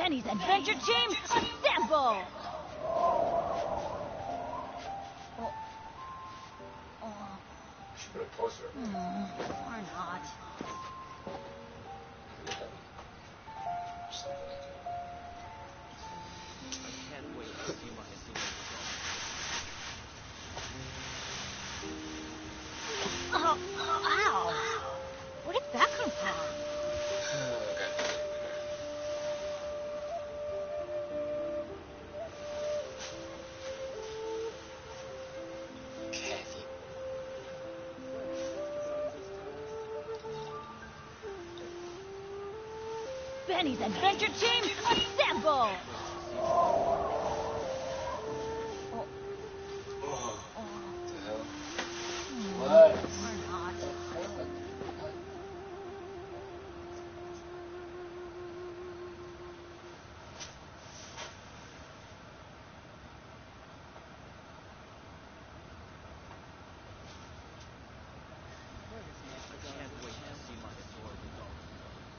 Benny's Adventure Team, assemble! Should put a poster. Or not. I can't wait to see my Oh, ow! Where did that come from? Benny's Adventure Team, assemble! What? Or not.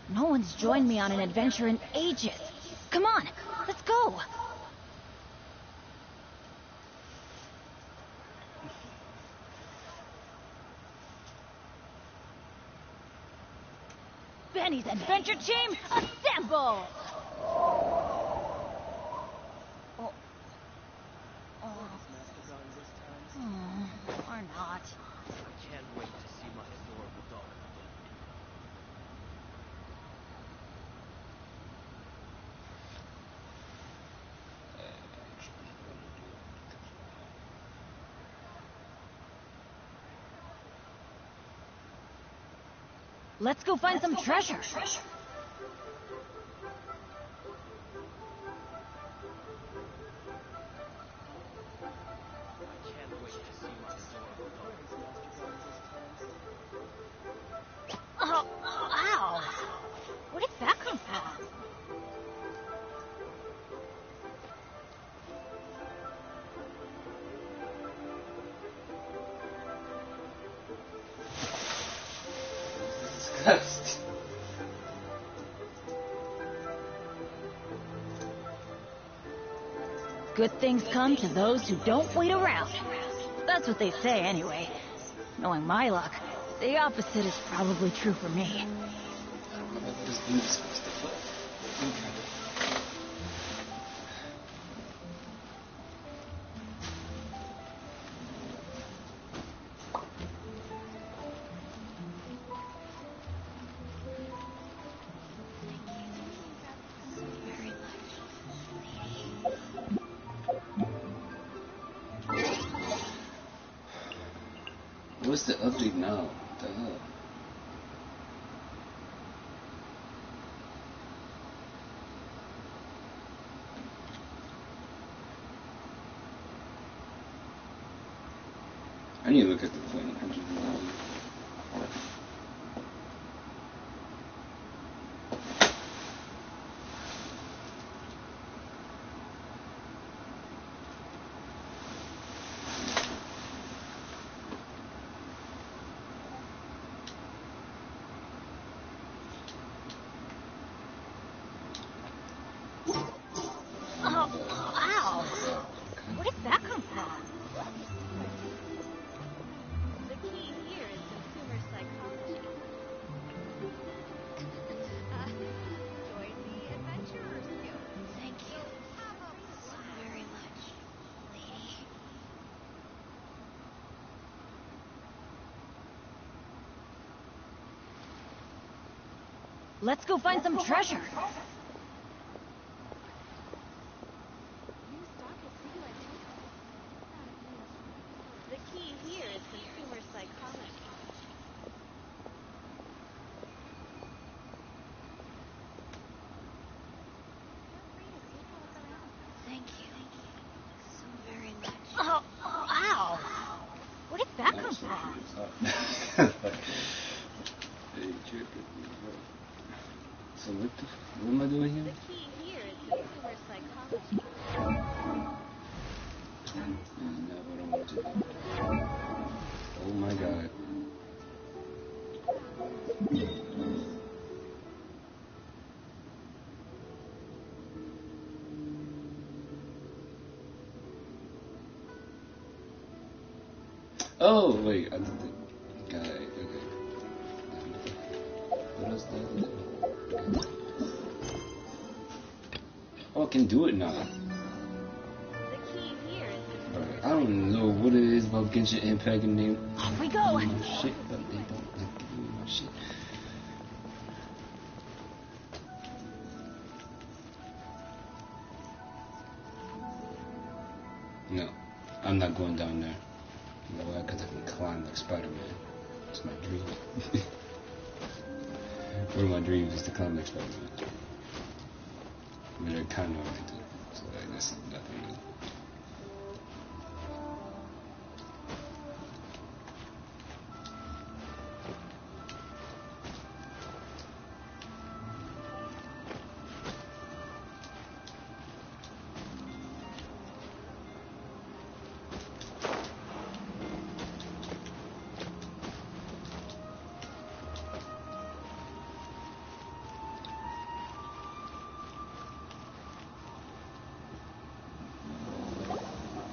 No one's joined me on an adventure in ages. Come on, let's go. Benny's Adventure Team, assemble! Or not. I can't wait to see my adorable dog again. Let's go find some treasure. Oh, ow! Where did that come from? Disgust. Good things come to those who don't wait around. That's what they say anyway. Knowing my luck, the opposite is probably true for me. I don't know what this dude is supposed to put. What's the update now? What the hell? I need to look at the phone. Ow! Where did that come from? The key here is consumer psychology. Join the Adventurers Guild. Thank you so very much, lady. Let's go find some treasure. The key here is consumer psychology. Thank you so very much. Oh, ow! Where did that come from? So what am I doing here? The key here is consumer psychology. Now what I want to do. Oh my god. Oh, wait. I did it. Got it. Okay. What else did I do? Oh, I can do it now. The key here is Alright, I don't know what it is about Genshin Impact and they off we go. give me my shit, but they don't like give me my shit. No, I'm not going down there. You know why? Because I can climb like Spider-Man. It's my dream. One of my dreams is to climb like Spider-Man. But I kind of already do. So like, that's nothing new.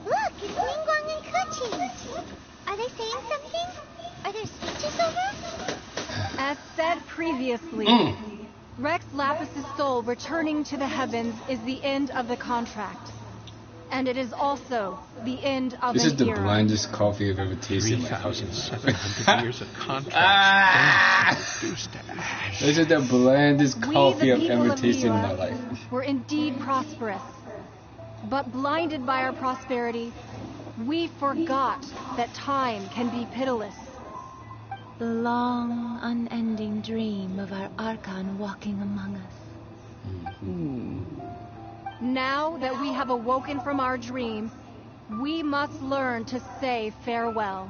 Look, it's Ningguang and Kuchi. Are they saying something? Are there speeches over? As said previously, Rex Lapis' soul returning to the heavens is the end of the contract. And it is also the end of This an is the era. blindest coffee I've ever tasted. 3,700 years of contracts reduced to ash. This is the blandest We, coffee the I've people ever of tasted in my Liyue, life. were indeed prosperous. But blinded by our prosperity, we forgot that time can be pitiless. The long, unending dream of our Archon walking among us. Now that we have awoken from our dream, we must learn to say farewell.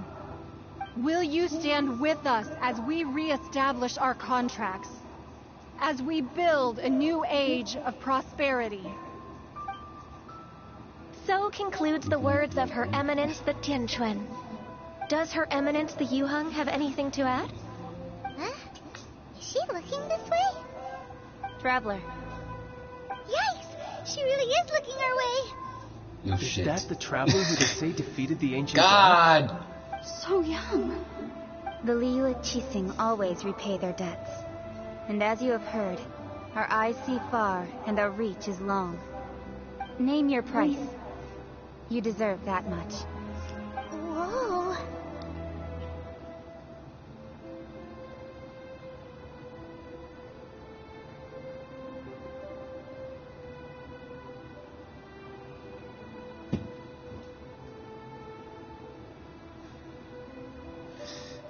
Will you stand with us as we re-establish our contracts? As we build a new age of prosperity? So concludes the words of Her Eminence the Tianquan. Does Her Eminence the Yuheng have anything to add? Huh? Is she looking this way? Traveler. Yikes! She really is looking our way. No Is shit. that the traveler who they say defeated the ancient God! So young. The Liyue Qixing always repay their debts. And as you have heard, our eyes see far and our reach is long. Name your price. You deserve that much. Whoa.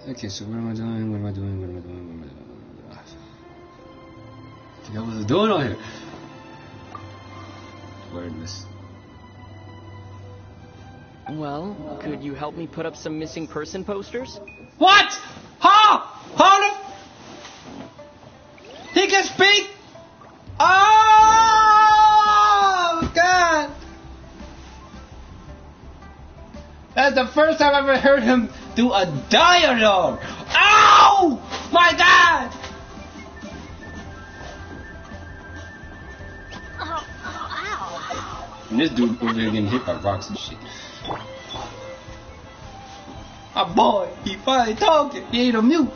Okay, so what am I doing? What am I doing? What am I doing? What am I doing? I forgot what I was doing on here. Wordless. Well, could you help me put up some missing person posters? What? Huh? Hold it! He can speak? Oh, God! That's the first time I've ever heard him do a dialogue. Ow! My God! And this dude over here getting hit by rocks and shit. My boy, he finally talking. He ain't a mute.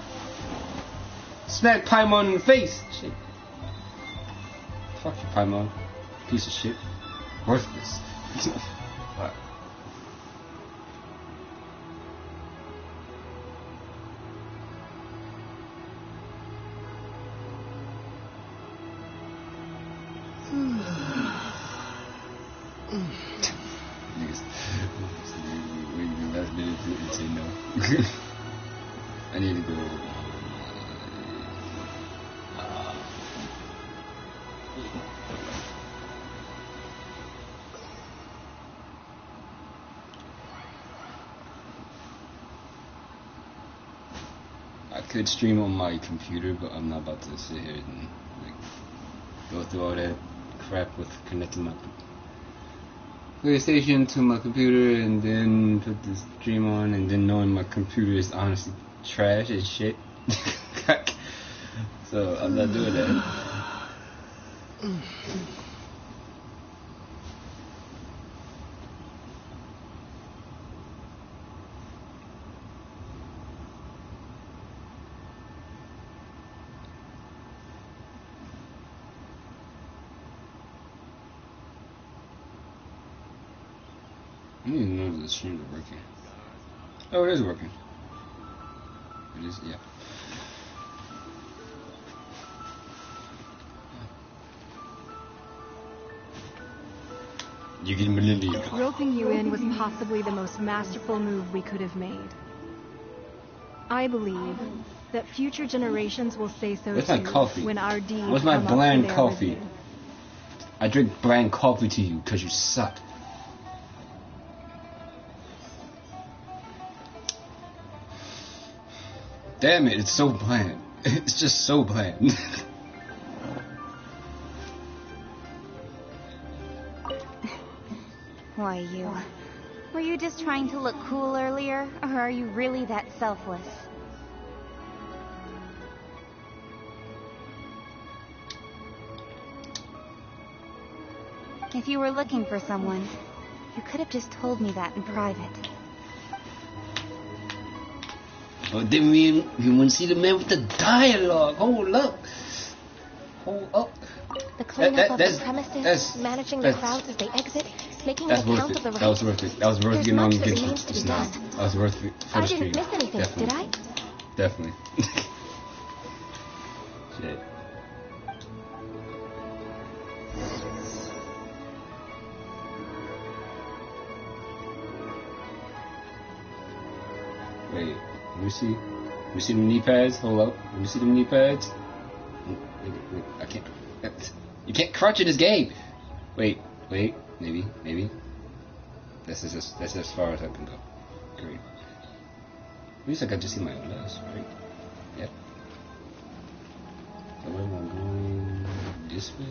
Smack Paimon in the face. Shit. Fuck you, Paimon. Piece of shit. Worthless. Alright. Niggas. Last minute to say no. I need to go. I could stream on my computer, but I'm not about to sit here and like go through all that crap with connecting my PlayStation to my computer and then put the stream on and then knowing my computer is honestly trash as shit. So I'm not doing that. I didn't even know that the streams were working. Oh, it is working. It is, yeah. You get millennium. Roping you in was possibly the most masterful move we could have made. I believe that future generations will say so Where's too my coffee? when our deeds Where's my come up for bland their coffee? review. I drink bland coffee to you because you suck. Damn it, it's so bland. It's just so bland. Why, you? Were you just trying to look cool earlier, or are you really that selfless? If you were looking for someone, you could have just told me that in private. Oh, then we want to see the man with the dialogue. Hold up. Hold up. The cleanup of the that's- premises, managing the that's- crowds as they exit, making That's an worth account it. of the That was rights. worth it. That was worth There's getting on much that Genshin remains to be just now. done. That was worth it for I the didn't stream. miss anything, Definitely. did I? Definitely. Shit. Wait, let me see. Let me see them knee pads. Hold up. Let me see them knee pads. Wait, I can't. You can't crouch in this game. Wait, maybe. That's as far as I can go. Great. At least I got to see my own legs, right? Yep. So where am I going? This way?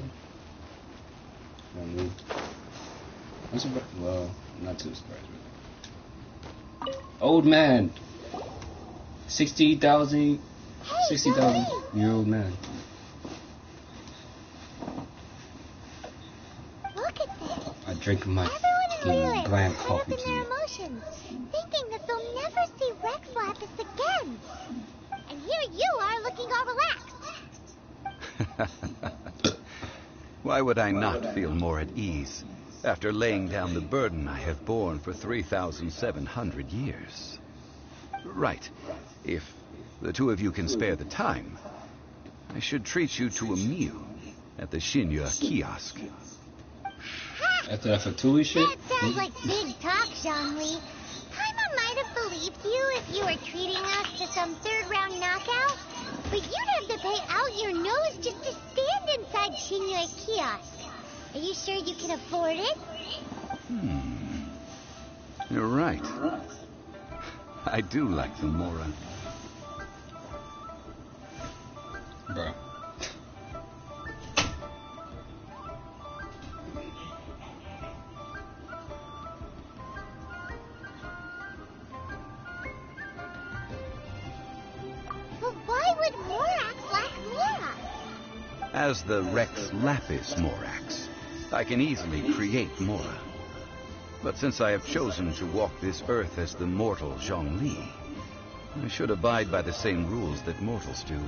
I'm surprised. Well, not too surprised. Really. Old man. 60,000 year old man. Look at this. I drink my Everyone in Liyue bland is caught coffee up in to their you. emotions, thinking that they'll never see Rex Lapis again. And here you are looking all relaxed. Why would I not feel more at ease after laying down the burden I have borne for 3,700 years? Right. If the two of you can spare the time, I should treat you to a meal at the Shinya kiosk. After that Fatui shit? That sounds like big talk, Zhongli. Paimon might have believed you if you were treating us to some third-round knockout, but you'd have to pay out your nose just to stand inside Shinya kiosk. Are you sure you can afford it? You're right. I do like the Mora. Bro. But why would Morax lack Mora? As the Rex Lapis Morax, I can easily create Mora. But since I have chosen to walk this earth as the mortal Zhongli, I should abide by the same rules that mortals do.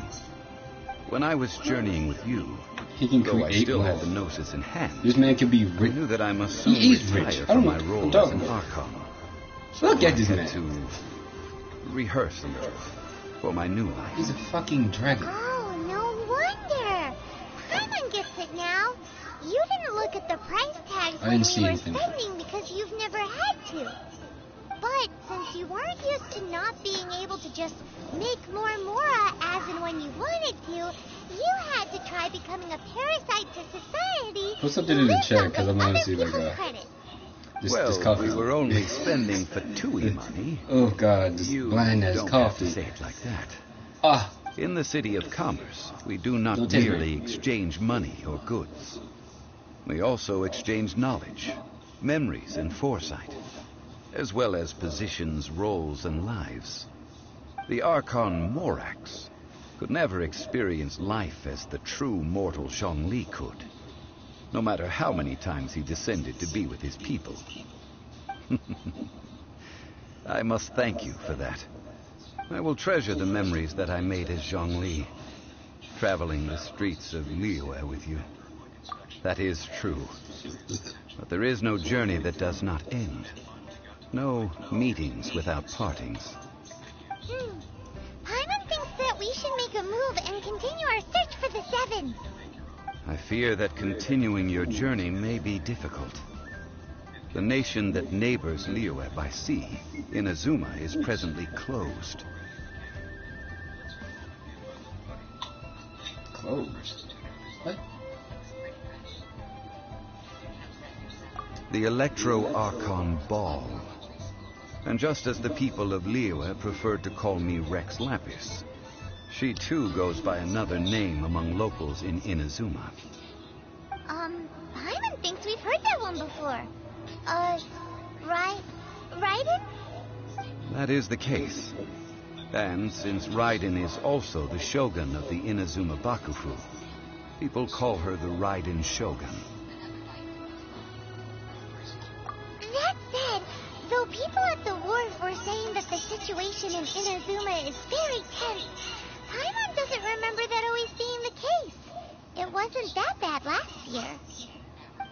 When I was journeying with you, He can though I create still more. had the Gnosis in hand, This man can be I rich. knew that I must soon He is retire rich. I from don't my know role what I'm as an talking Archon. Look at I this had man. to rehearse a little for my new life. He's a fucking dragon. Oh, no wonder. Paimon gets it now. You didn't look at the price tags I when didn't see we were anything. spending because you've never had to. But since you weren't used to not being able to just make more Mora as and when you wanted to, you had to try becoming a parasite to society. Put something who in the lives chat, off 'cause of I wanna other see, like, people's credit. This Well, coffee. we were only spending Fatui money. Oh god, this You bland ass don't have to coffee. say it like that. Ah, In the City of Commerce, we do not Don't take merely me. exchange money or goods. We also exchange knowledge, memories, and foresight, as well as positions, roles, and lives. The Archon Morax could never experience life as the true mortal Zhongli could, no matter how many times he descended to be with his people. I must thank you for that. I will treasure the memories that I made as Zhongli, traveling the streets of Liyue with you. That is true. But there is no journey that does not end. No meetings without partings. Paimon thinks that we should make a move and continue our search for the Seven. I fear that continuing your journey may be difficult. The nation that neighbors Liyue by sea, Inazuma, is presently closed. Closed? What? The Electro-Archon Ball. And just as the people of Liyue preferred to call me Rex Lapis, she too goes by another name among locals in Inazuma. Paimon thinks we've heard that one before. Raiden? That is the case. And since Raiden is also the Shogun of the Inazuma Bakufu, people call her the Raiden Shogun. That said, though people at the wharf were saying that the situation in Inazuma is very tense, Paimon doesn't remember that always being the case. It wasn't that bad last year.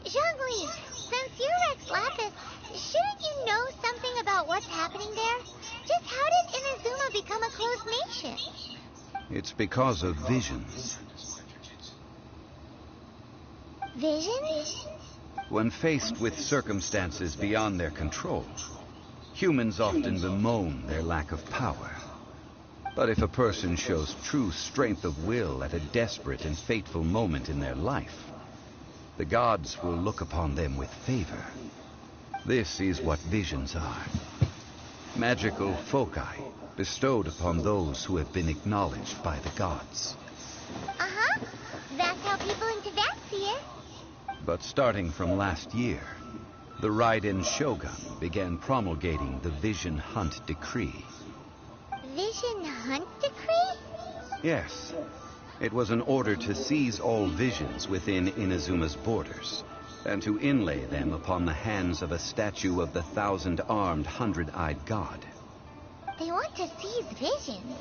Zhongli, since you're Rex Lapis, shouldn't you know something about what's happening there? Just how did Inazuma become a closed nation? It's because of visions. Visions? When faced with circumstances beyond their control, humans often bemoan their lack of power. But if a person shows true strength of will at a desperate and fateful moment in their life, the gods will look upon them with favor. This is what visions are. Magical foci bestowed upon those who have been acknowledged by the gods. Uh-huh. That's how people in Tibet see it. But starting from last year, the Raiden Shogun began promulgating the Vision Hunt Decree. Vision Hunt Decree? Yes. It was an order to seize all visions within Inazuma's borders, and to inlay them upon the hands of a statue of the 1,000-armed, 100-eyed god. They want to seize visions.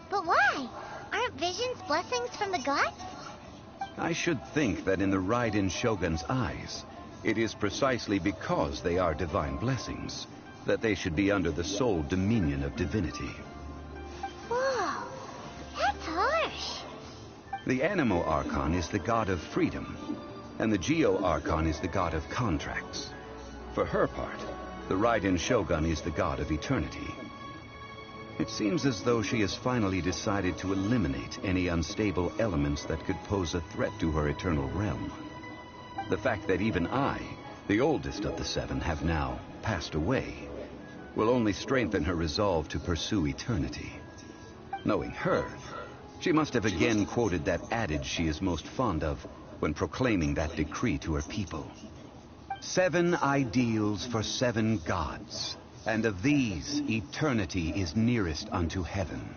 But why? Aren't visions blessings from the gods? I should think that in the Raiden Shogun's eyes, it is precisely because they are divine blessings that they should be under the sole dominion of divinity. Whoa, that's harsh. The Animo Archon is the god of freedom, and the Geo Archon is the god of contracts. For her part, the Raiden Shogun is the god of eternity. It seems as though she has finally decided to eliminate any unstable elements that could pose a threat to her eternal realm. The fact that even I, the oldest of the seven, have now passed away, will only strengthen her resolve to pursue eternity. Knowing her, she must have again quoted that adage she is most fond of when proclaiming that decree to her people. 7 ideals for 7 gods, and of these, eternity is nearest unto heaven.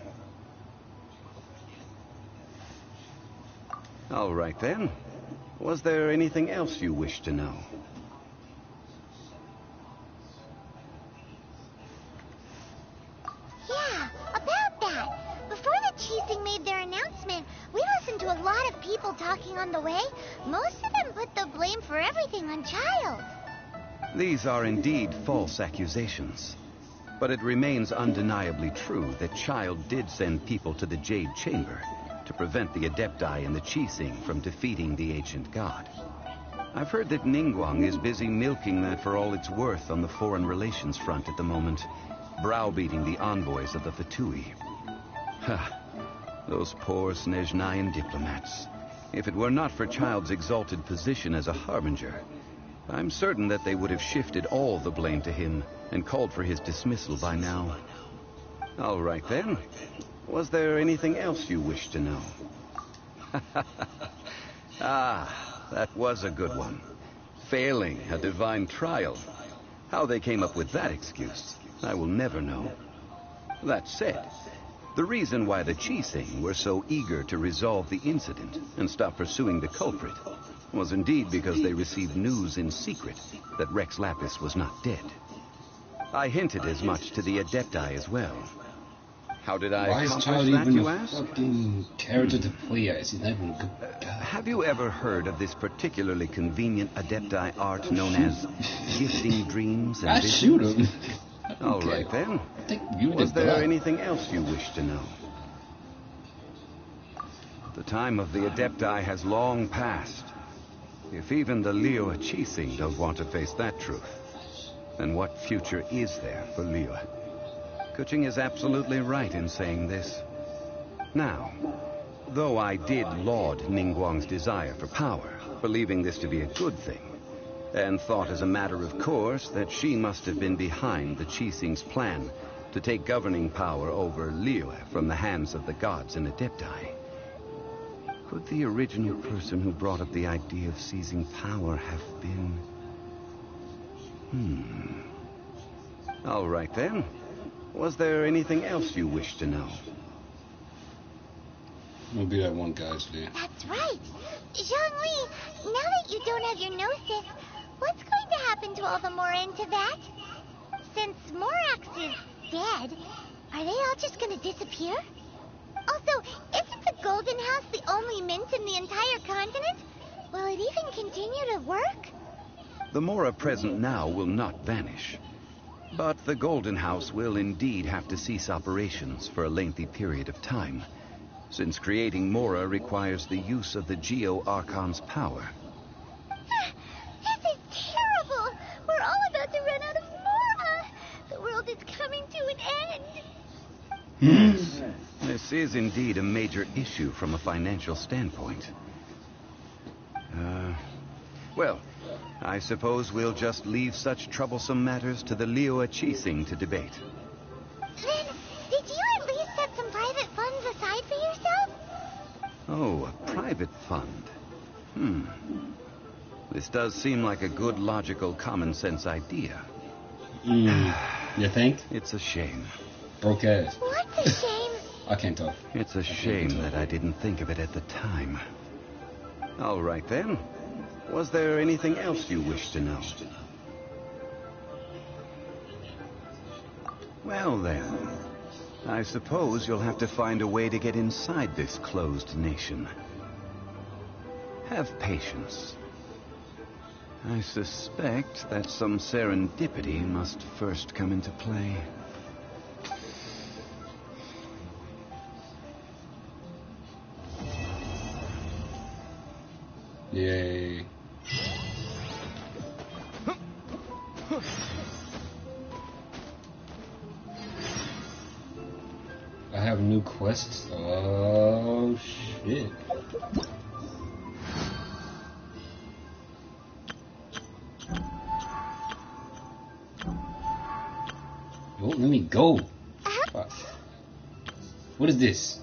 All right, then. Was there anything else you wish to know? Yeah, about that. Before the Chising made their announcement, we listened to a lot of people talking on the way. Most of them put the blame for everything on Child. These are indeed false accusations. But it remains undeniably true that Child did send people to the Jade Chamber to prevent the Adepti and the Chising from defeating the ancient god. I've heard that Ningguang is busy milking that for all it's worth on the foreign relations front at the moment, browbeating the envoys of the Fatui. Ha! Those poor Snezhnayan diplomats. If it were not for Child's exalted position as a harbinger, I'm certain that they would have shifted all the blame to him and called for his dismissal by now. All right, then. Was there anything else you wished to know? Ah, that was a good one. Failing a divine trial. How they came up with that excuse, I will never know. That said, the reason why the Chising were so eager to resolve the incident and stop pursuing the culprit was indeed because they received news in secret that Rex Lapis was not dead. I hinted as much to the Adepti as well. How did I Why is accomplish Child that, even you a ask? fucking character to play as? He's not even a good guy. Have you ever heard of this particularly convenient Adepti art known as gifting dreams and I visions? shoot him. All right then. I think you Was did there that. anything else you wish to know? The time of the Adepti has long passed. If even the Liyue Qixing don't want to face that truth, then what future is there for Liyue? Kuching is absolutely right in saying this. Now, though I did laud Ningguang's desire for power, believing this to be a good thing, and thought as a matter of course that she must have been behind the Qixing's plan to take governing power over Liyue from the hands of the gods and Adepti, could the original person who brought up the idea of seizing power have been... All right then. Was there anything else you wish to know? We'll be that one guy's there. That's right. Zhongli, now that you don't have your gnosis, what's going to happen to all the Mora in Tibet? Since Morax is dead, are they all just going to disappear? Also, isn't the Golden House the only mint in the entire continent? Will it even continue to work? The Mora present now will not vanish. But the Golden House will indeed have to cease operations for a lengthy period of time, since creating Mora requires the use of the Geo-Archon's power. This is terrible! We're all about to run out of Mora! The world is coming to an end! This is indeed a major issue from a financial standpoint. Well, I suppose we'll just leave such troublesome matters to the Liyue Qixing to debate. Then, did you at least set some private funds aside for yourself? Oh, a private fund. This does seem like a good, logical, common-sense idea. You think? It's a shame. Broke ass. What's a shame? I can't talk. It's a shame that I didn't think of it at the time. All right, then. Was there anything else you wish to know? Well, then. I suppose you'll have to find a way to get inside this closed nation. Have patience. I suspect that some serendipity must first come into play. Yay. I have new quests. Oh shit. Oh, let me go. Fuck. What is this?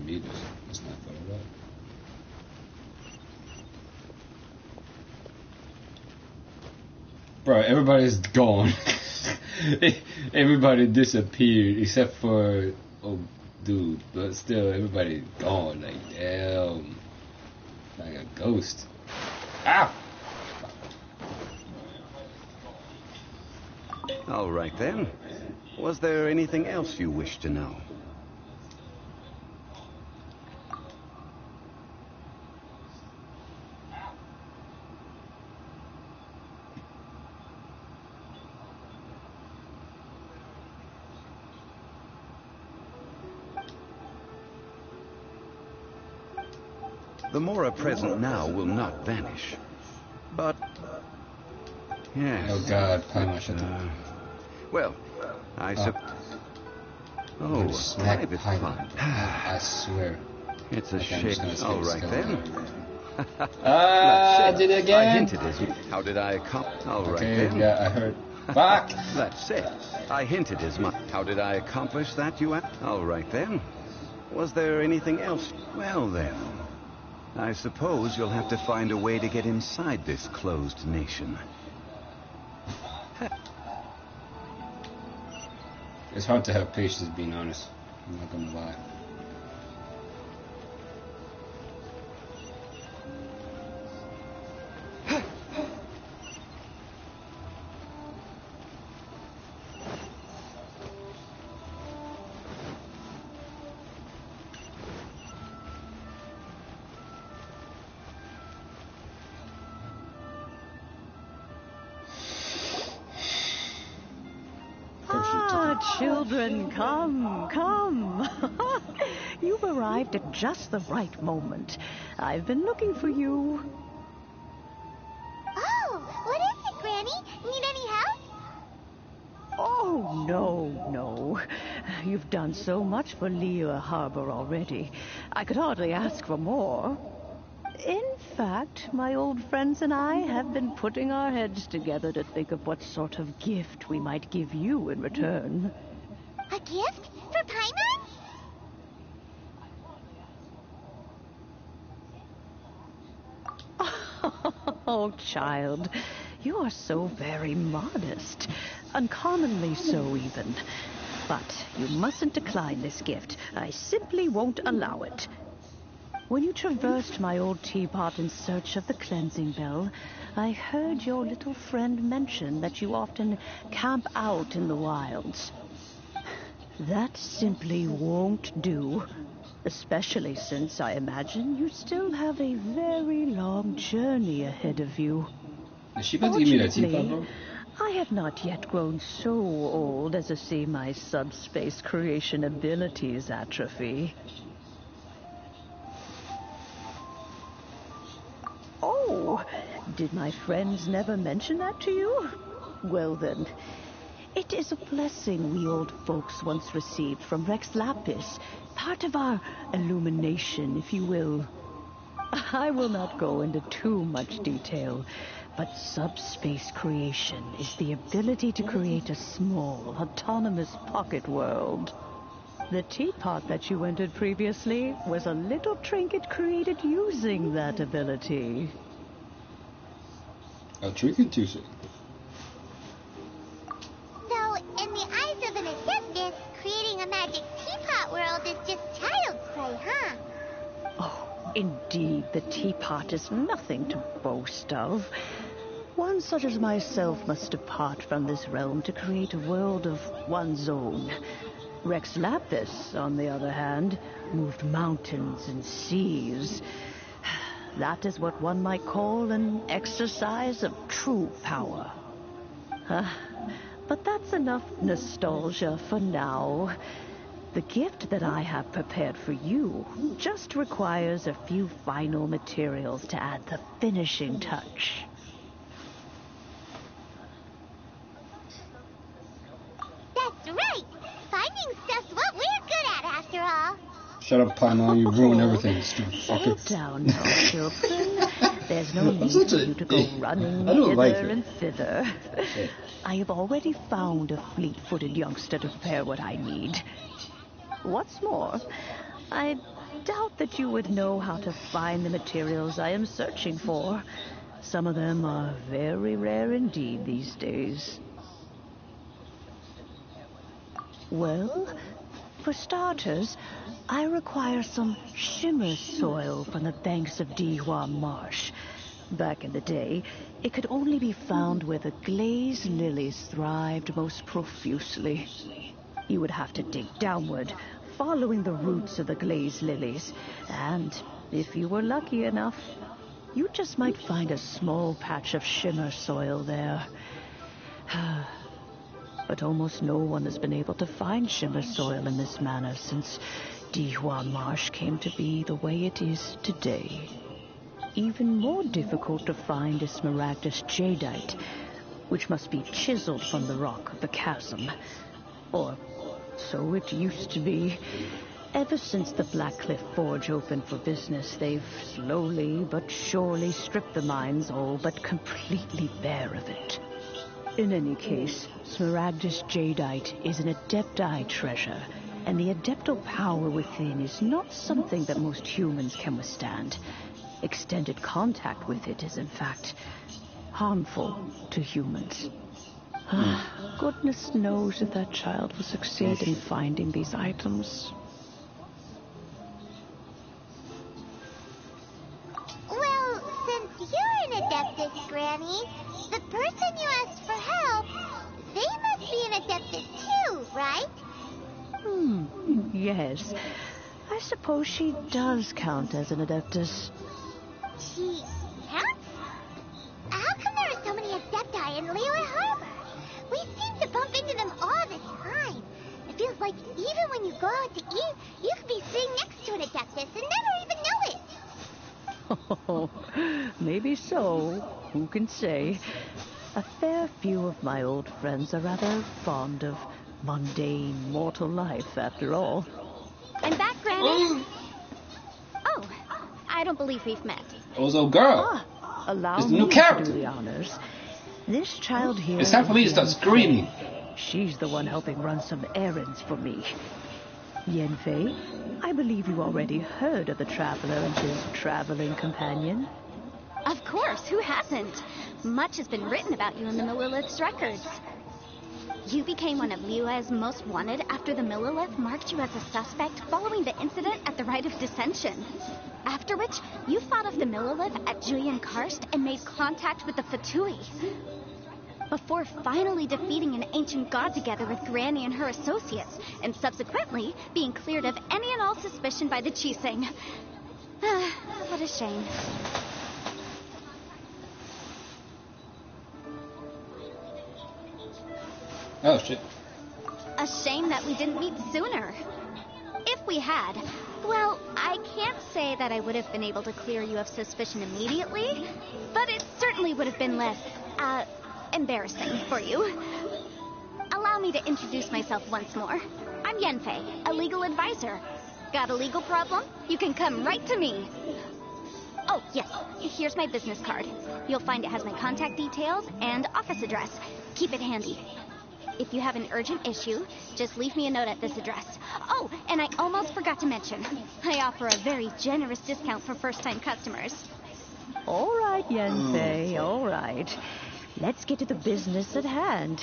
Meters. That's not far at all. Bro, everybody's gone. Everybody disappeared except for dude, but still everybody gone. Like damn, like a ghost. Ah. All right then. Was there anything else you wish to know? The Mora present now will not vanish. But... yes. Oh god, Paimon, shut up. Well, I suppose... Oh, a private fund. I swear. It's a Okay, shame. All right then. Ah, did it again? I hinted as you. How did I accomplish? All right Okay, then. yeah, I heard. Fuck! That's it. I hinted as much. How did I accomplish that, you ask? All right then. Was there anything else? Well then. I suppose you'll have to find a way to get inside this closed nation. It's hard to have patience, being honest. I'm not gonna lie. children, come, come. You've arrived at just the right moment. I've been looking for you. Oh, what is it, Granny? Need any help? Oh, no. You've done so much for Liyue Harbor already. I could hardly ask for more. In fact, my old friends and I have been putting our heads together to think of what sort of gift we might give you in return. A gift? For Paimon? Oh, child, you are so very modest. Uncommonly so, even. But you mustn't decline this gift. I simply won't allow it. When you traversed my old teapot in search of the cleansing bell, I heard your little friend mention that you often camp out in the wilds. That simply won't do. Especially since I imagine you still have a very long journey ahead of you. Is she about to give me that teapot, Fortunately, bro? I have not yet grown so old as to see my subspace creation abilities atrophy. Oh, did my friends never mention that to you? Well then, it is a blessing we old folks once received from Rex Lapis, part of our illumination, if you will. I will not go into too much detail, but subspace creation is the ability to create a small, autonomous pocket world. The teapot that you entered previously was a little trinket created using that ability. A trinket user. Though, in the eyes of an Adeptus, creating a magic teapot world is just child's play, huh? Oh, indeed, the teapot is nothing to boast of. One such as myself must depart from this realm to create a world of one's own. Rex Lapis, on the other hand, moved mountains and seas. That is what one might call an exercise of true power. But that's enough nostalgia for now. The gift that I have prepared for you just requires a few final materials to add the finishing touch. That's right! Finding stuff's what we're good at, after all. Shut up, Paimon. You ruin everything, stupid Settle fucker. down now, children. There's no I'm need such for a you to go dick. running I don't like hither her. and thither. Shit. I have already found a fleet-footed youngster to prepare what I need. What's more, I doubt that you would know how to find the materials I am searching for. Some of them are very rare indeed these days. Well, for starters, I require some shimmer soil from the banks of Dihua Marsh. Back in the day, it could only be found where the glazed lilies thrived most profusely. You would have to dig downward, following the roots of the glazed lilies, and if you were lucky enough, you just might find a small patch of shimmer soil there. But almost no one has been able to find shimmer soil in this manner since Dihua Marsh came to be the way it is today. Even more difficult to find is smaragdus jadeite, which must be chiseled from the rock of the chasm. Or so it used to be. Ever since the Blackcliff Forge opened for business, they've slowly but surely stripped the mines all but completely bare of it. In any case, smaragdus jadeite is an adepti treasure, and the adeptal power within is not something that most humans can withstand. Extended contact with it is, in fact, harmful to humans. Goodness knows if that child will succeed in finding these items. Well, since you're an Adeptus, Granny, the person you asked for help, they must be an Adeptus too, right? Yes. I suppose she does count as an Adeptus. She counts? How come there are so many Adepti in Liyue Harbor? We seem to bump into them all the time. Like, even when you go out to eat, you could be sitting next to an Adeptus and never even know it. Oh, maybe so. Who can say? A fair few of my old friends are rather fond of mundane mortal life, after all. I'm back, Granny. Oh, I don't believe we've met. Ozo girl. Allow It's the me new character. to do the honors. This child here... It's time for me to start screaming. She's the one helping run some errands for me. Yanfei, I believe you already heard of the Traveler and his traveling companion. Of course, who hasn't? Much has been written about you in the Millilith's records. You became one of Liyue's most wanted after the Millilith marked you as a suspect following the incident at the Rite of Dissension. After which, you fought off the Millilith at Julian Karst and made contact with the Fatui. Before finally defeating an ancient god together with Granny and her associates, and subsequently being cleared of any and all suspicion by the Qixing. What a shame. Oh shit. A shame that we didn't meet sooner. If we had, well, I can't say that I would have been able to clear you of suspicion immediately, but it certainly would have been less, embarrassing for you. Allow me to introduce myself once more. I'm Yanfei, a legal advisor. Got a legal problem? You can come right to me. Oh, yes, here's my business card. You'll find it has my contact details and office address. Keep it handy. If you have an urgent issue, just leave me a note at this address. Oh, and I almost forgot to mention, I offer a very generous discount for first-time customers. All right, Yanfei, all right. Let's get to the business at hand.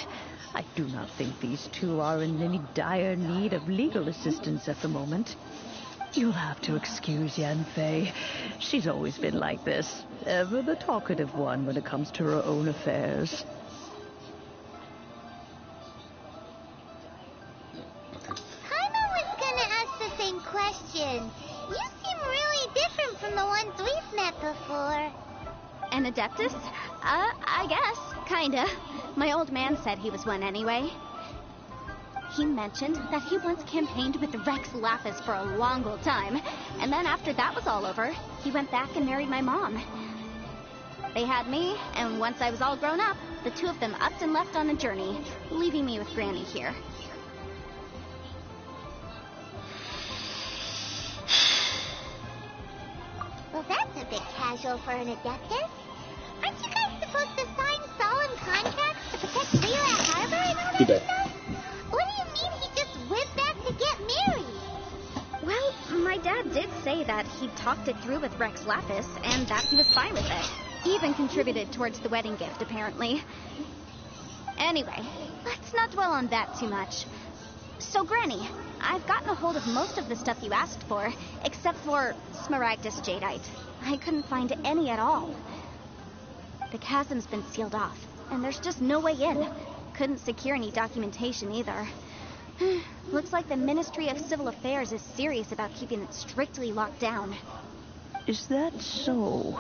I do not think these two are in any dire need of legal assistance at the moment. You'll have to excuse Yanfei. She's always been like this, ever the talkative one when it comes to her own affairs. Paimon was gonna ask the same question. You seem really different from the ones we've met before. An Adeptus? I guess. Kinda. My old man said he was one anyway. He mentioned that he once campaigned with Rex Lapis for a long old time, and then after that was all over, he went back and married my mom. They had me, and once I was all grown up, the two of them upped and left on a journey, leaving me with Granny here. Well, that's a bit casual for an Adeptus. Aren't you guys supposed to sign solemn contracts to protect Liyue Harbor and all that stuff? What do you mean he just went back to get married? Well, my dad did say that he talked it through with Rex Lapis, and that he was fine with it. Even contributed towards the wedding gift, apparently. Anyway, let's not dwell on that too much. So, Granny, I've gotten a hold of most of the stuff you asked for, except for Smaragdus Jadeite. I couldn't find any at all. The chasm's been sealed off, and there's just no way in. Couldn't secure any documentation either. Looks like the Ministry of Civil Affairs is serious about keeping it strictly locked down. Is that so?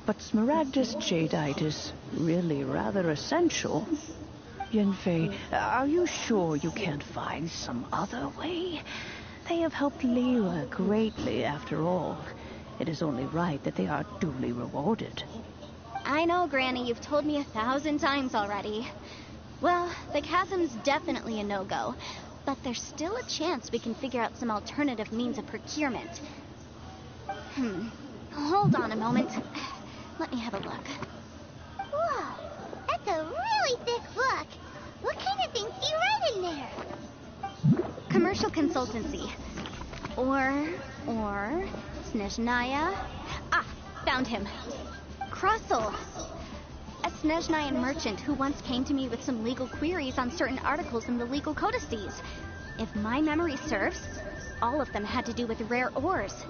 But Smaragdus Jadeite is really rather essential. Yanfei, are you sure you can't find some other way? They have helped Liyue greatly, after all. It is only right that they are duly rewarded. I know, Granny, you've told me 1,000 times already. Well, the chasm's definitely a no-go, but there's still a chance we can figure out some alternative means of procurement. Hold on a moment. Let me have a look. Whoa, that's a really thick book. What kind of things do you write in there? Commercial consultancy. Or, Snezhnaya. Ah, found him. Krusel. A Snezhnayan merchant who once came to me with some legal queries on certain articles in the legal codices. If my memory serves, all of them had to do with rare ores.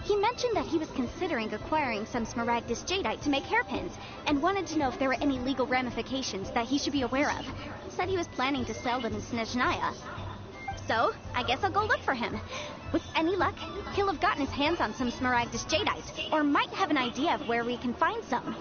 He mentioned that he was considering acquiring some Smaragdus Jadeite to make hairpins, and wanted to know if there were any legal ramifications that he should be aware of. Said he was planning to sell them in Snezhnaya. So, I guess I'll go look for him. With any luck, he'll have gotten his hands on some Smaragdus Jadeite, or might have an idea of where we can find some.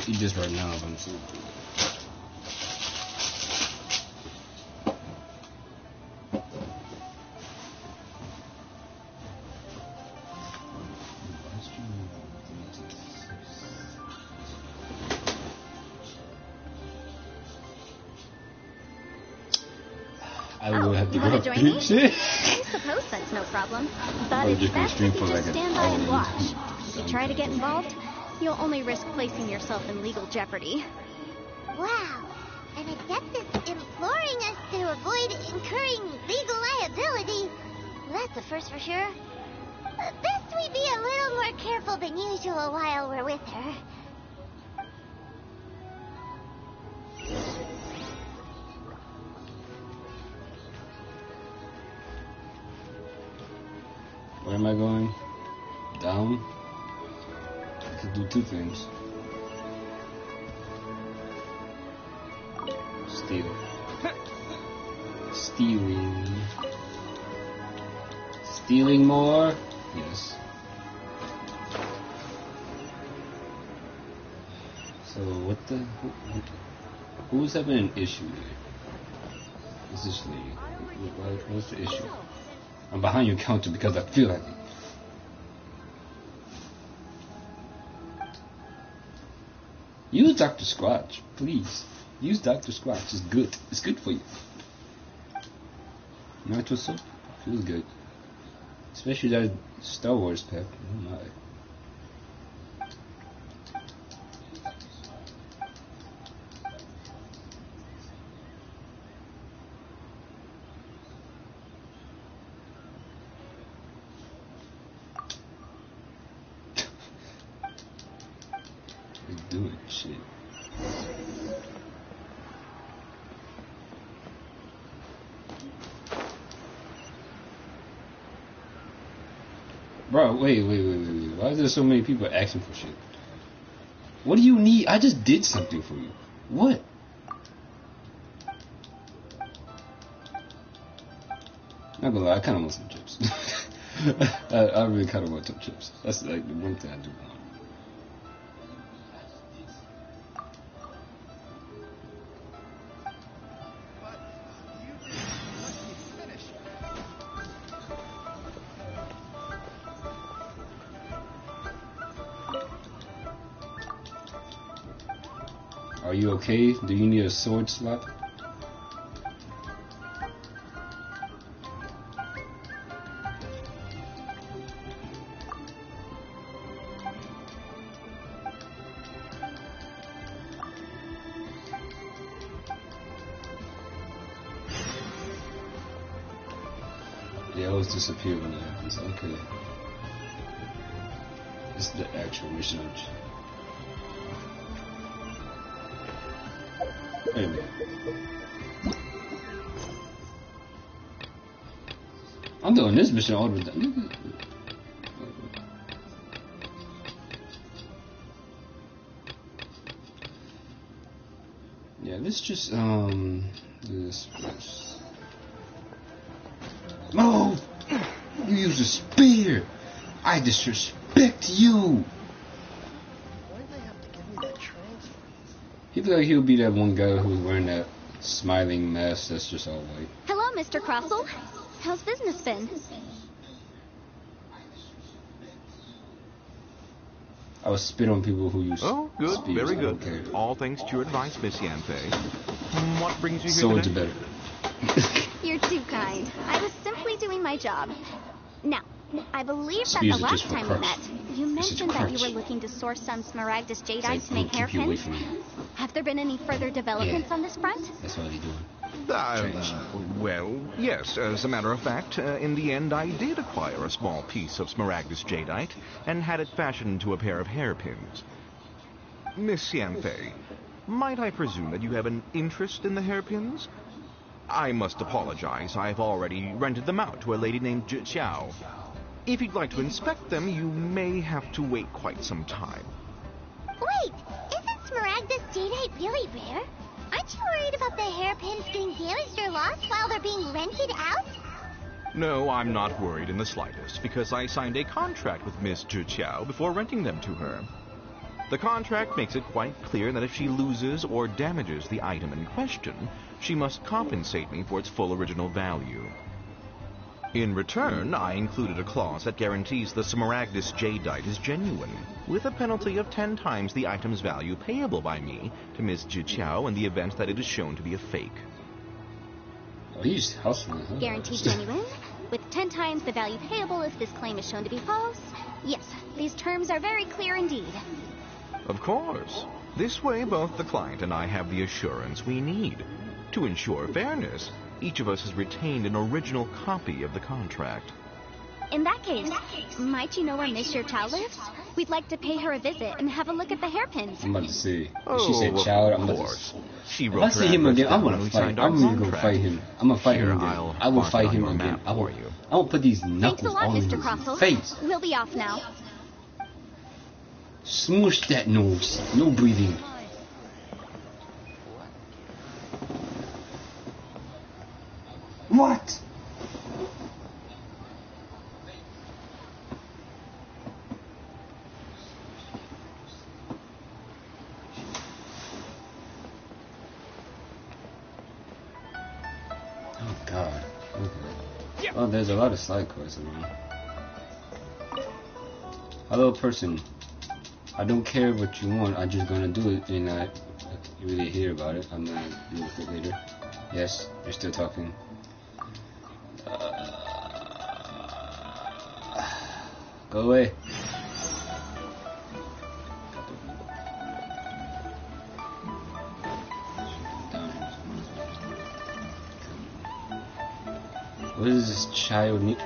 eat this right now if I'm so I will have to go Wanna join me? shit. I suppose that's no problem. I But was it's just gonna best stream if you for just like an stand by hour and and watch. If you some try to get time. involved, you'll only risk placing yourself in legal jeopardy. Wow. An Adeptus imploring us to avoid incurring legal liability. Well, that's a first for sure. Best we be a little more careful than usual while we're with her. Where am I going? Down? I could do two things. Steal. Stealing. Stealing more? Yes. So what the... Who's having an issue here? Is this lady? What's the issue? I'm behind your counter because I feel like it. Use Dr. Squatch, please. Use Dr. Squatch. It's good. It's good for you. Nitro soap feels good. Especially that Star Wars pack. Oh my. Doing shit. Bro, wait. Why is there so many people asking for shit? What do you need? I just did something for you. What? Not gonna lie, I kinda want some chips. I really kinda want some chips. That's like the one thing I do want. Are you okay? Do you need a sword slot? They always disappear when that happens. Okay. This is the actual mission. Wait a minute. I'm doing this mission all the time. Yeah, let's just do this first. No! You use a spear! I disrespect you! He feel like he'll be that one guy who's wearing that smiling mask that's just all white. Hello, Mr. Crossell. How's business been? I would spit on people who use Good, spears. very I don't good. care. All thanks to your advice, Miss Yanfei. What brings you here Swords are today? better. You're too kind. I was simply doing my job. Now, I believe that Spears the are just last for time we crutch. met, you This is mentioned that you crutch. were looking to source some Smaragdus It's jadeite like, to make keep you away hairpins. from me. Have there been any further developments on this front? That's all he's doing. Well, yes. As a matter of fact, in the end, I did acquire a small piece of Smaragdus jadeite and had it fashioned into a pair of hairpins. Miss Yanfei, might I presume that you have an interest in the hairpins? I must apologize. I've already rented them out to a lady named Xiao. If you'd like to inspect them, you may have to wait quite some time. Wait, isn't Smaragdus jadeite really rare? Aren't you worried about the hairpins getting damaged or lost while they're being rented out? No, I'm not worried in the slightest, because I signed a contract with Miss Xiao before renting them to her. The contract makes it quite clear that if she loses or damages the item in question, she must compensate me for its full original value. In return, I included a clause that guarantees the Smaragdus jadeite is genuine, with a penalty of 10 times the item's value payable by me to Ms. Jiqiao in the event that it is shown to be a fake. Oh, he's hustling, huh? Guaranteed genuine, with 10 times the value payable if this claim is shown to be false. Yes, these terms are very clear indeed. Of course. This way, both the client and I have the assurance we need. To ensure fairness, each of us has retained an original copy of the contract. In that case, might you know where Miss Chow lives? We'd like to pay her a visit and have a look at the hairpins. I'm about to say. Oh, If she said Chow, I'm about course. to. She If wrote I see her him address again, I'm down gonna when we fight. signed our I'm really gonna contract. fight him. I'm gonna fight Here, him again. I'll I will mark it fight on him your again. map I will. for you. I will put these Thanks a knuckles lot, all in Mr. his Crossel. face. We'll be off now. Smoosh that nose. No breathing. What? Oh God. Okay. Oh, there's a lot of side quests around. Hello, person. I don't care what you want. I'm just gonna do it, and I really hear about it. I'm gonna do it later. Yes, you're still talking. Go away. What is this child need?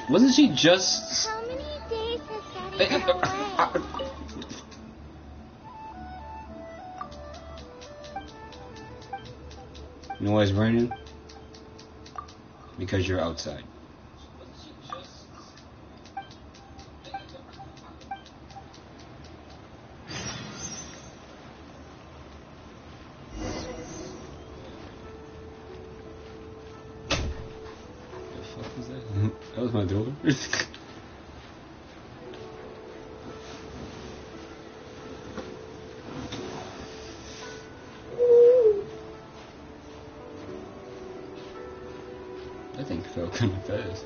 Wasn't she just? How many days has Daddy been away? You know why it's raining? Because you're outside. The fuck was that? That was my door. That thing fell kind of fast.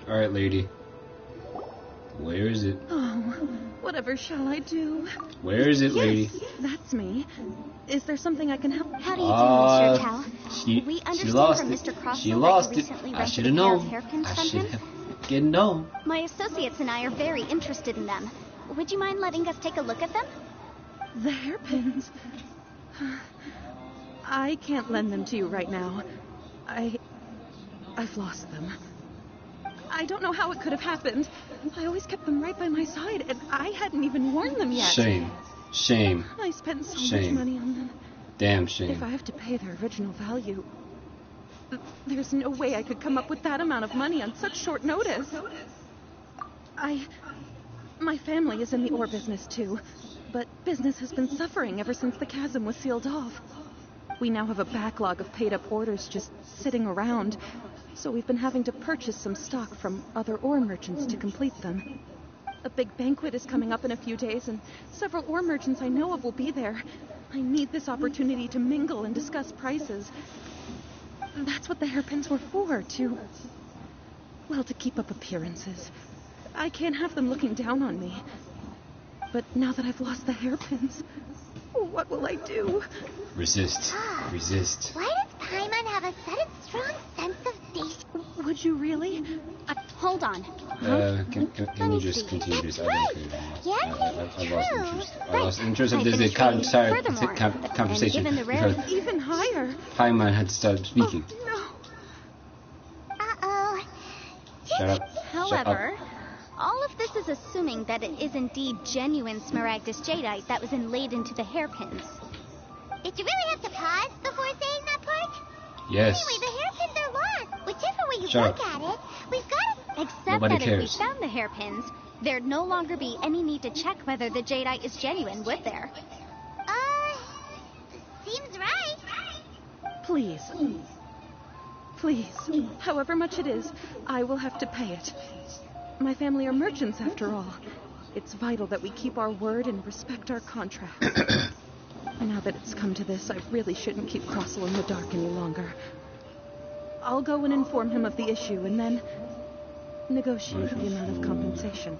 Alright, lady. Where is it? Oh, whatever shall I do? Where is it, lady? That's me. Is there something I can help? How do you do, Mr. Chow? We She understand lost from it. Mr. Crossel She that lost you it. recently I rented should a have pair of known. hairpins I from should him. have getting known. My associates and I are very interested in them. Would you mind letting us take a look at them? The hairpins. I can't lend them to you right now. I've lost them. I don't know how it could have happened. I always kept them right by my side, and I hadn't even worn them yet. Shame. Shame. I spent so much Shame. money on them. Damn If shame. I have to pay their original value, there's no way I could come up with that amount of money on such short notice. My family is in the ore business too, but business has been suffering ever since the chasm was sealed off. We now have a backlog of paid-up orders just sitting around, so we've been having to purchase some stock from other ore merchants to complete them. A big banquet is coming up in a few days, and several ore merchants I know of will be there. I need this opportunity to mingle and discuss prices. That's what the hairpins were for, to keep up appearances. I can't have them looking down on me. But now that I've lost the hairpins, what will I do? Resist. Resist. Why does Paimon have a sudden strong sense of danger? Would you really? Hold on. Can you just continue this? I don't care. Yes, I lost interest. I Right. lost interest of I this finished entire reading. Furthermore, conversation. and given the rare- Because Even higher. Paimon had to start speaking. No. Uh-oh. Shut up. However, all of this is assuming that it is indeed genuine Smaragdus jadeite that was inlaid into the hairpins. Did you really have to pause before saying that part? Yes. Anyway, the hairpins are lost. Whichever way you Shut look up. at it, we've got to... Except Nobody that cares. if we found the hairpins, there'd no longer be any need to check whether the jadeite is genuine, would there? Seems right. Please. Please. However much it is, I will have to pay it. My family are merchants, after all. It's vital that we keep our word and respect our contracts. Now that it's come to this, I really shouldn't keep Crossel in the dark any longer. I'll go and inform him of the issue, and then negotiate the amount of compensation.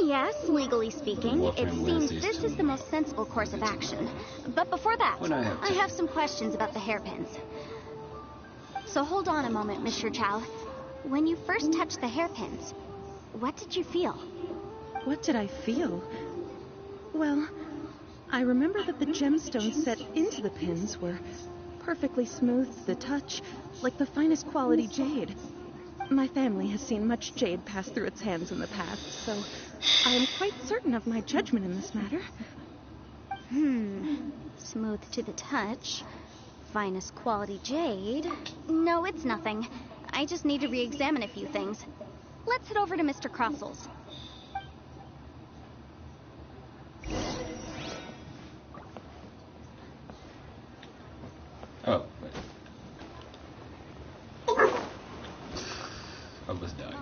Yes, legally speaking, Warfare it seems Wednesdays this is the most sensible course of action. But before that, What do I have to- I have some questions about the hairpins. So hold on a moment, Mr. Chow. When you first touched the hairpins, what did you feel? What did I feel? Well, I remember that the gemstones set into the pins were perfectly smooth to the touch, like the finest quality jade. My family has seen much jade pass through its hands in the past, so I am quite certain of my judgment in this matter. Smooth to the touch. Finest quality jade. No, it's nothing. I just need to re-examine a few things. Let's head over to Mr. Crossel's. Oh, wait. I was dying.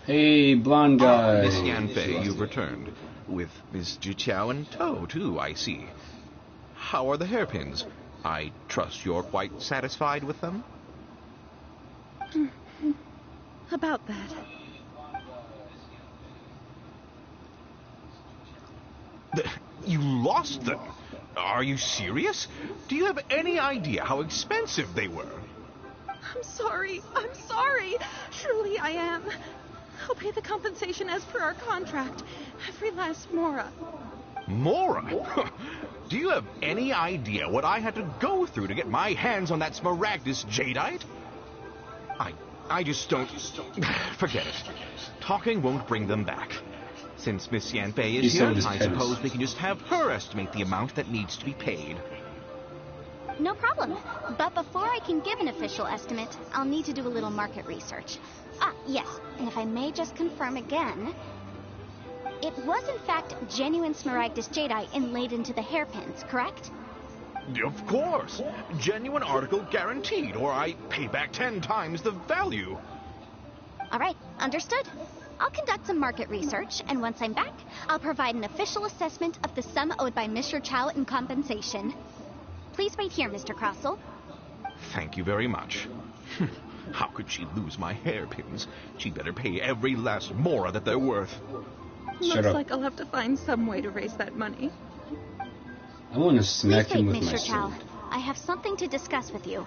Hey, blonde guy. Miss Yanfei, you've returned. With Miss Jiqiao in tow, too, I see. How are the hairpins? I trust you're quite satisfied with them? About that. You lost them? Are you serious? Do you have any idea how expensive they were? I'm sorry. Truly I am. I'll pay the compensation as per our contract. Every last mora. Mora? Do you have any idea what I had to go through to get my hands on that Smaragdus jadeite? I just don't... Forget it. Talking won't bring them back. Since Miss Yanfei is here, I suppose we can just have her estimate the amount that needs to be paid. No problem. But before I can give an official estimate, I'll need to do a little market research. Ah, yes. And if I may just confirm again, it was in fact genuine Smaragdus jadeite inlaid into the hairpins, correct? Of course. Genuine article guaranteed, or I pay back 10 times the value. All right, understood. I'll conduct some market research, and once I'm back, I'll provide an official assessment of the sum owed by Mr. Chow in compensation. Please wait here, Mr. Crossel. Thank you very much. How could she lose my hairpins? She'd better pay every last mora that they're worth. Looks like I'll have to find some way to raise that money. I want to smack Please him wait, with my Mr. Chow. sword. I have something to discuss with you.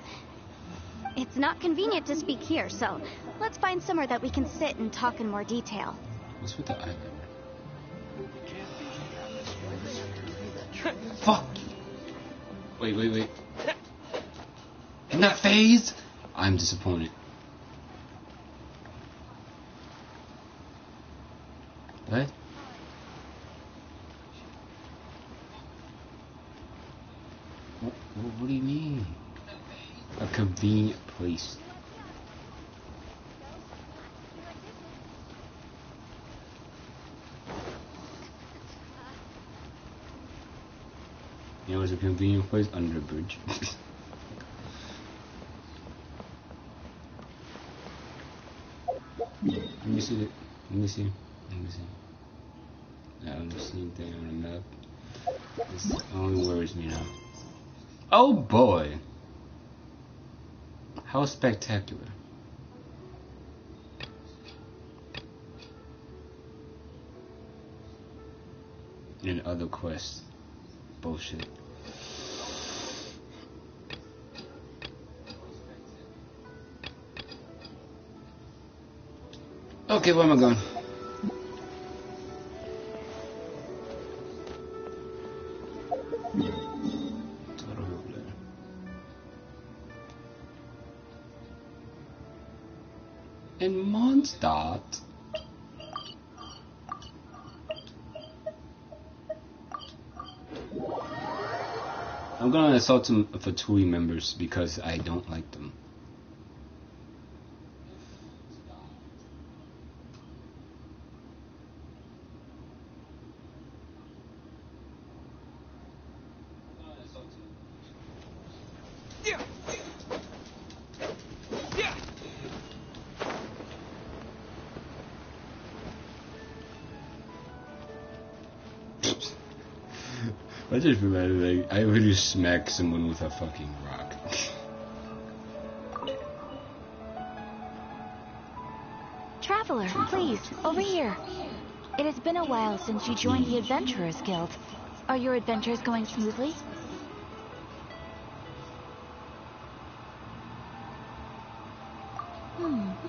It's not convenient to speak here, so let's find somewhere that we can sit and talk in more detail. What's with the eyeliner? Fuck! Wait. In that phase? I'm disappointed. What? What do you mean? A convenient place. You know, it's a convenient place under a bridge. Let me see. I don't see anything on the map. This only worries me now. Oh boy! How spectacular. And other quests. Bullshit. Okay, where am I going? In Mondstadt. I'm gonna assault some Fatui members because I don't like them. I just realized, like, I would just smack someone with a fucking rock. Traveler, please, over here. It has been a while since you joined the Adventurers Guild. Are your adventures going smoothly?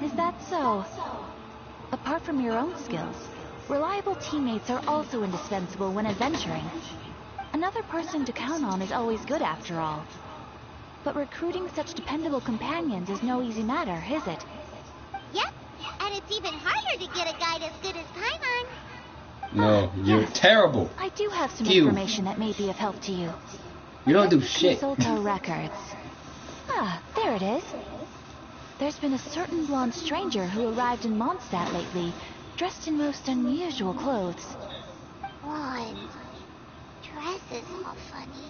Is that so? Apart from your own skills, reliable teammates are also indispensable when adventuring. Another person to count on is always good after all. But recruiting such dependable companions is no easy matter, is it? Yep, and it's even harder to get a guide as good as Paimon. No, you're terrible. I do have some You. information that may be of help to you. You don't do Let's shit. consult our records. Ah, there it is. There's been a certain blonde stranger who arrived in Mondstadt lately, dressed in most unusual clothes. Blonde. Dresses all funny.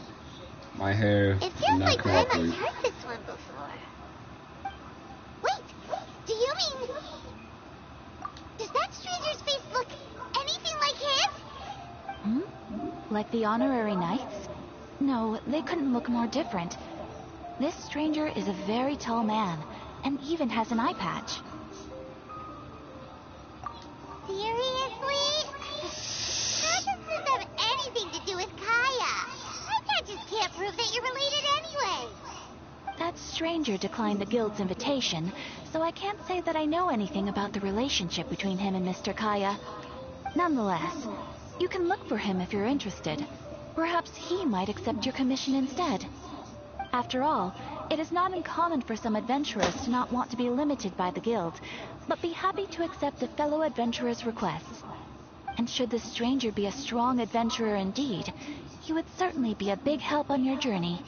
My hair It did feels not like Paimon's cooperate. heard this one before. Wait, do you mean... Does that stranger's face look anything like his? Like the honorary knights? No, they couldn't look more different. This stranger is a very tall man, and even has an eye patch. Seriously? How does this have anything to do with Kaya? My patches can't prove that you're related anyway. That stranger declined the guild's invitation, so I can't say that I know anything about the relationship between him and Mr. Kaya. Nonetheless, you can look for him if you're interested. Perhaps he might accept your commission instead. After all, it is not uncommon for some adventurers to not want to be limited by the guild, but be happy to accept a fellow adventurer's requests. And should this stranger be a strong adventurer indeed, he would certainly be a big help on your journey.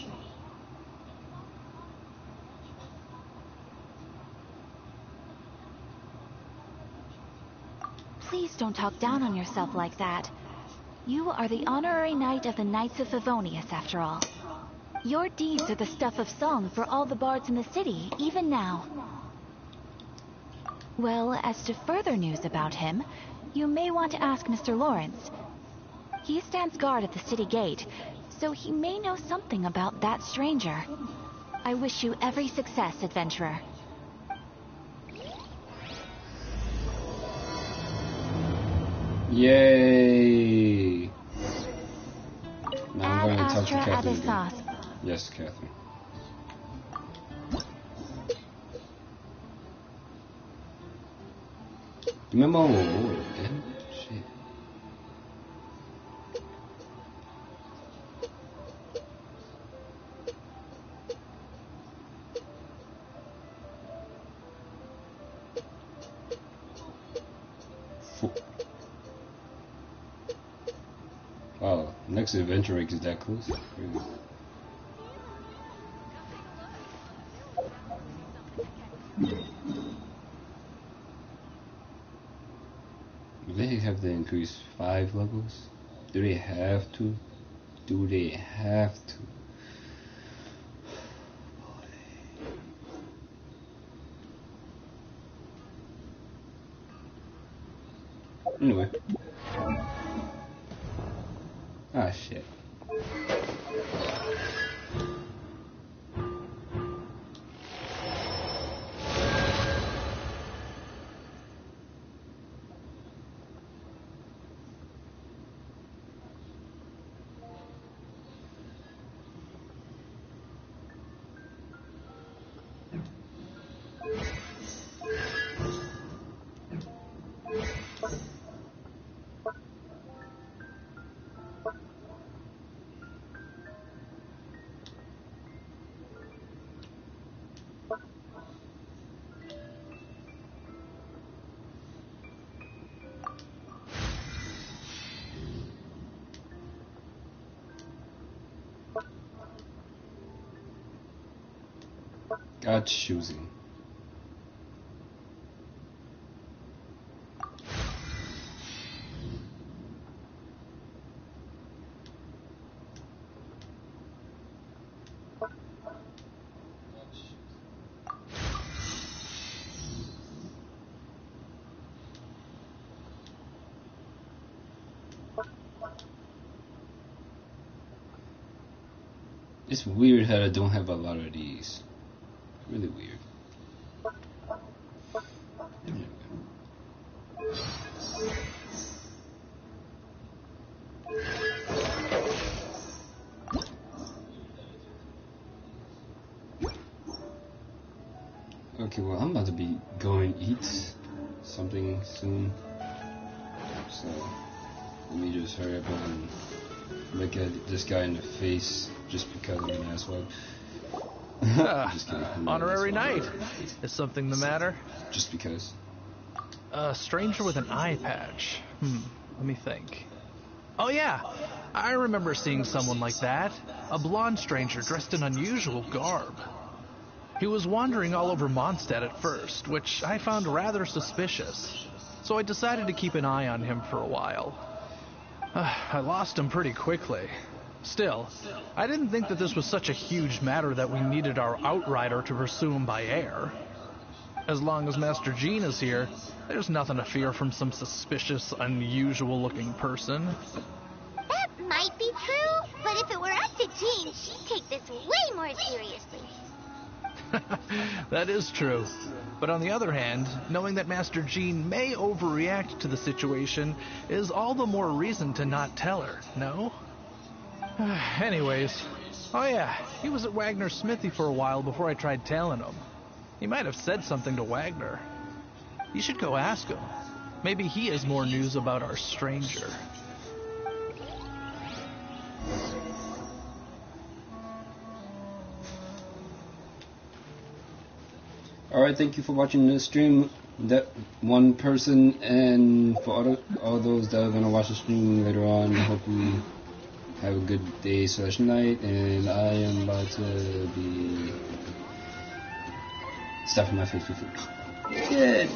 Please don't talk down on yourself like that. You are the honorary knight of the Knights of Favonius, after all. Your deeds are the stuff of song for all the bards in the city, even now. Well, as to further news about him, you may want to ask Mr. Lawrence. He stands guard at the city gate, so he may know something about that stranger. I wish you every success, adventurer. Yay! Now I'm Ad going to talk to Astra Catherine again. Abyssas. Yes, Catherine. Remember again? Shit. Wow, next adventure rig is that close? Really? Do they have to increase 5 levels? Do they have to? Do they have to? Anyway. Ah, shit. God choosing. It's weird how I don't have a lot of these. Really weird. Okay, well, I'm about to be going eat something soon. So, let me just hurry up and look at this guy in the face just because I'm an asshole. Just kidding. Honorary knight. Is something the matter? Just because. A stranger with an eye patch. Let me think. Oh yeah, I remember seeing someone like that. A blonde stranger dressed in unusual garb. He was wandering all over Mondstadt at first, which I found rather suspicious. So I decided to keep an eye on him for a while. I lost him pretty quickly. Still, I didn't think that this was such a huge matter that we needed our outrider to pursue him by air. As long as Master Jean is here, there's nothing to fear from some suspicious, unusual-looking person. That might be true, but if it were up to Jean, she'd take this way more seriously. That is true. But on the other hand, knowing that Master Jean may overreact to the situation is all the more reason to not tell her, no? Anyways, oh yeah, he was at Wagner's smithy for a while before I tried tailing him. He might have said something to Wagner. You should go ask him. Maybe he has more news about our stranger. Alright, thank you for watching the stream. That one person, and for all those that are going to watch the stream later on, I hope you have a good day / night, and I am about to be stuffing my face with food. Good.